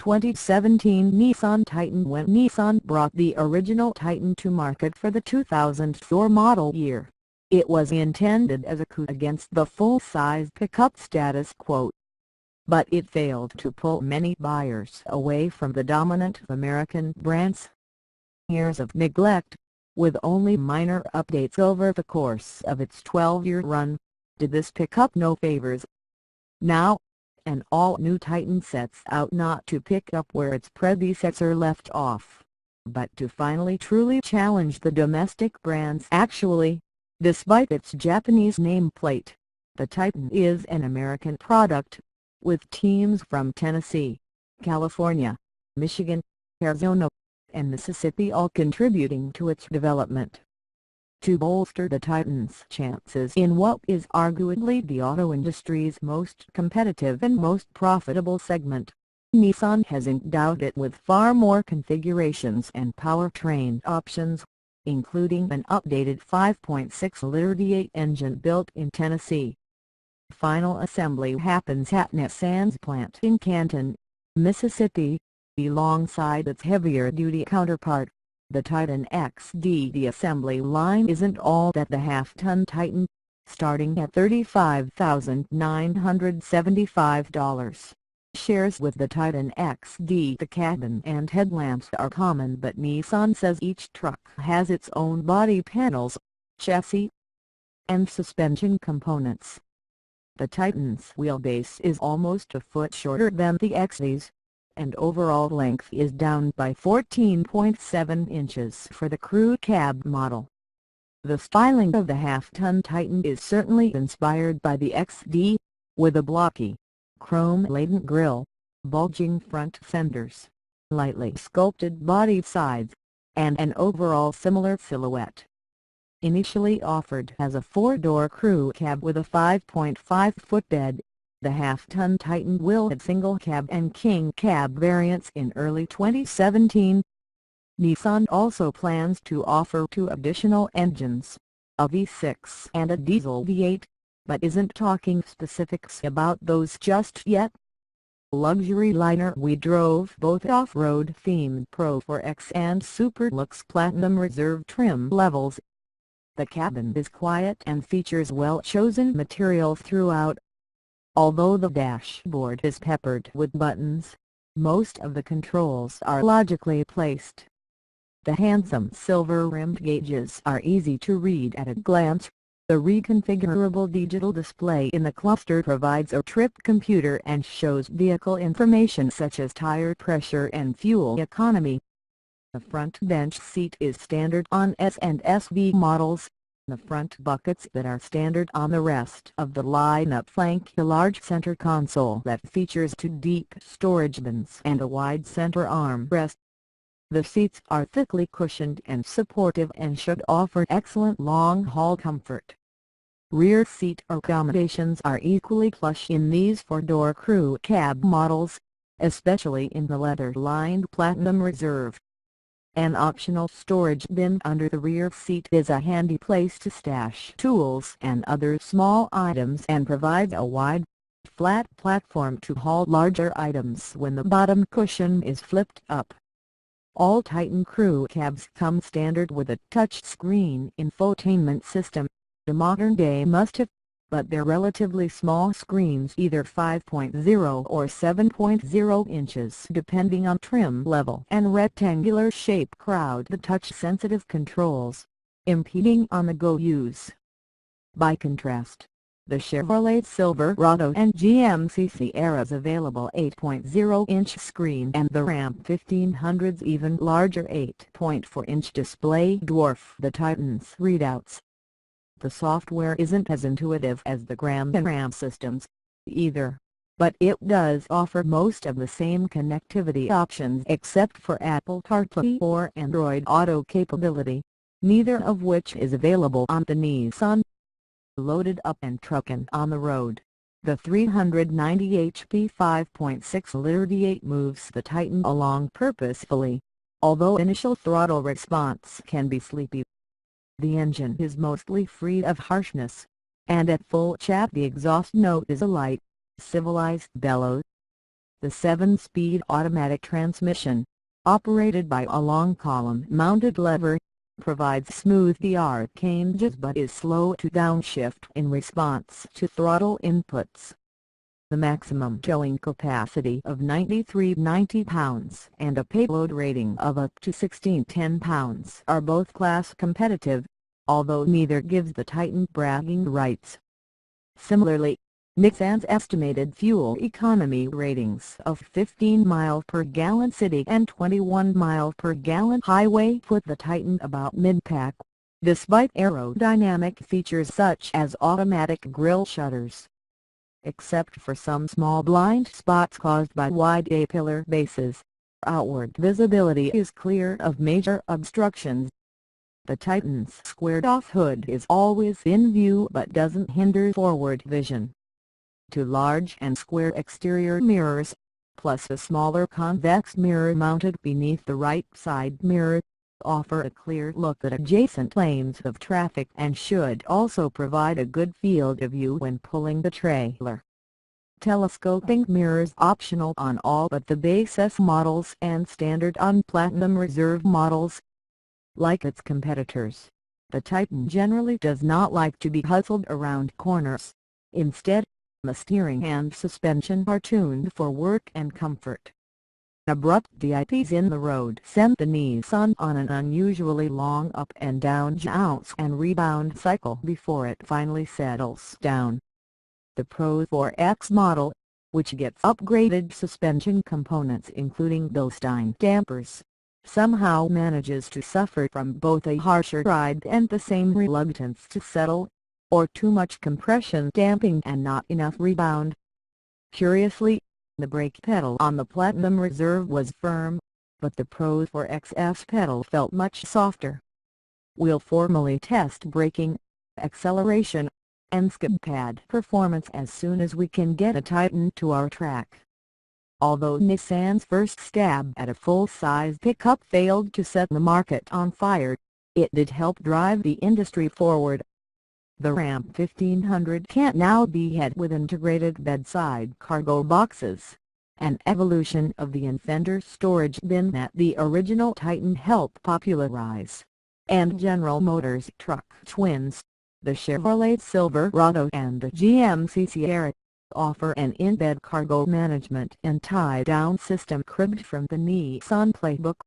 2017 Nissan Titan. When Nissan brought the original Titan to market for the 2004 model year, it was intended as a coup against the full-size pickup status quo. But it failed to pull many buyers away from the dominant American brands. Years of neglect, with only minor updates over the course of its 12-year run, did this pickup no favors. Now, an all-new Titan sets out not to pick up where its predecessor left off, but to finally truly challenge the domestic brands. Actually, despite its Japanese nameplate, the Titan is an American product, with teams from Tennessee, California, Michigan, Arizona, and Mississippi all contributing to its development. To bolster the Titan's chances in what is arguably the auto industry's most competitive and most profitable segment, Nissan has endowed it with far more configurations and powertrain options, including an updated 5.6-liter V8 engine built in Tennessee. Final assembly happens at Nissan's plant in Canton, Mississippi, alongside its heavier-duty counterpart, the Titan XD. The assembly line isn't all that the half-ton Titan, starting at $35,975, shares with the Titan XD. The cabin and headlamps are common, but Nissan says each truck has its own body panels, chassis, and suspension components. The Titan's wheelbase is almost a foot shorter than the XD's, and overall length is down by 14.7 inches for the crew cab model. The styling of the half-ton Titan is certainly inspired by the XD, with a blocky, chrome-laden grille, bulging front fenders, lightly sculpted body sides, and an overall similar silhouette. Initially offered as a four-door crew cab with a 5.5-foot bed, the half-ton Titan will have single cab and king cab variants in early 2017. Nissan also plans to offer two additional engines, a V6 and a diesel V8, but isn't talking specifics about those just yet. Luxury liner. We drove both off-road themed Pro 4X and Super Lux Platinum Reserve trim levels. The cabin is quiet and features well-chosen material throughout. Although the dashboard is peppered with buttons, most of the controls are logically placed. The handsome silver-rimmed gauges are easy to read at a glance. The reconfigurable digital display in the cluster provides a trip computer and shows vehicle information such as tire pressure and fuel economy. The front bench seat is standard on S and SV models. The front buckets that are standard on the rest of the lineup flank a large center console that features two deep storage bins and a wide center armrest. The seats are thickly cushioned and supportive and should offer excellent long-haul comfort. Rear seat accommodations are equally plush in these four-door crew cab models, especially in the leather-lined Platinum Reserve. An optional storage bin under the rear seat is a handy place to stash tools and other small items and provides a wide, flat platform to haul larger items when the bottom cushion is flipped up. All Titan crew cabs come standard with a touchscreen infotainment system, a modern-day must-have, but they're relatively small screens, either 5.0 or 7.0 inches depending on trim level, and rectangular shape crowd the touch-sensitive controls, impeding on-the-go use. By contrast, the Chevrolet Silverado and GMC Sierra's available 8.0-inch screen and the Ram 1500's even larger 8.4-inch display dwarf the Titan's readouts. The software isn't as intuitive as the Ram and Ram systems, either, but it does offer most of the same connectivity options except for Apple CarPlay or Android Auto capability, neither of which is available on the Nissan. Loaded up and truckin' on the road, the 390 HP 5.6-liter V8 moves the Titan along purposefully, although initial throttle response can be sleepy. The engine is mostly free of harshness, and at full chat the exhaust note is a light, civilized bellow. The 7-speed automatic transmission, operated by a long column-mounted lever, provides smooth changes but is slow to downshift in response to throttle inputs. The maximum towing capacity of 9390 pounds and a payload rating of up to 1610 pounds are both class competitive, although neither gives the Titan bragging rights. Similarly, Nissan's estimated fuel economy ratings of 15 miles per gallon city and 21 miles per gallon highway put the Titan about mid-pack, despite aerodynamic features such as automatic grille shutters. Except for some small blind spots caused by wide A-pillar bases, outward visibility is clear of major obstructions. The Titan's squared-off hood is always in view but doesn't hinder forward vision. Two large and square exterior mirrors, plus a smaller convex mirror mounted beneath the right side mirror, offer a clear look at adjacent lanes of traffic and should also provide a good field of view when pulling the trailer. Telescoping mirrors optional on all but the base S models and standard on Platinum Reserve models. Like its competitors, the Titan generally does not like to be hustled around corners. Instead, the steering and suspension are tuned for work and comfort. Abrupt dips in the road sent the Nissan on an unusually long up and down bounce and rebound cycle before it finally settles down. The Pro 4X model, which gets upgraded suspension components including Bilstein dampers, somehow manages to suffer from both a harsher ride and the same reluctance to settle, or too much compression damping and not enough rebound. Curiously, the brake pedal on the Platinum Reserve was firm, but the Pro 4X's pedal felt much softer. We'll formally test braking, acceleration, and skid pad performance as soon as we can get a Titan to our track. Although Nissan's first stab at a full-size pickup failed to set the market on fire, it did help drive the industry forward. The Ram 1500 can now be had with integrated bedside cargo boxes, an evolution of the Infender storage bin that the original Titan helped popularize, and General Motors truck twins, the Chevrolet Silverado and the GMC Sierra, offer an in-bed cargo management and tie-down system cribbed from the Nissan playbook.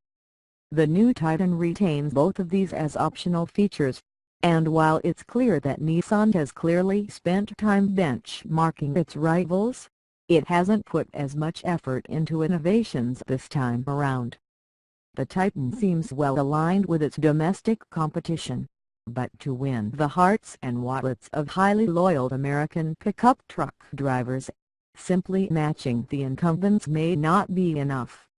The new Titan retains both of these as optional features, and while it's clear that Nissan has clearly spent time benchmarking its rivals, it hasn't put as much effort into innovations this time around. The Titan seems well aligned with its domestic competition, but to win the hearts and wallets of highly loyal American pickup truck drivers, simply matching the incumbents may not be enough.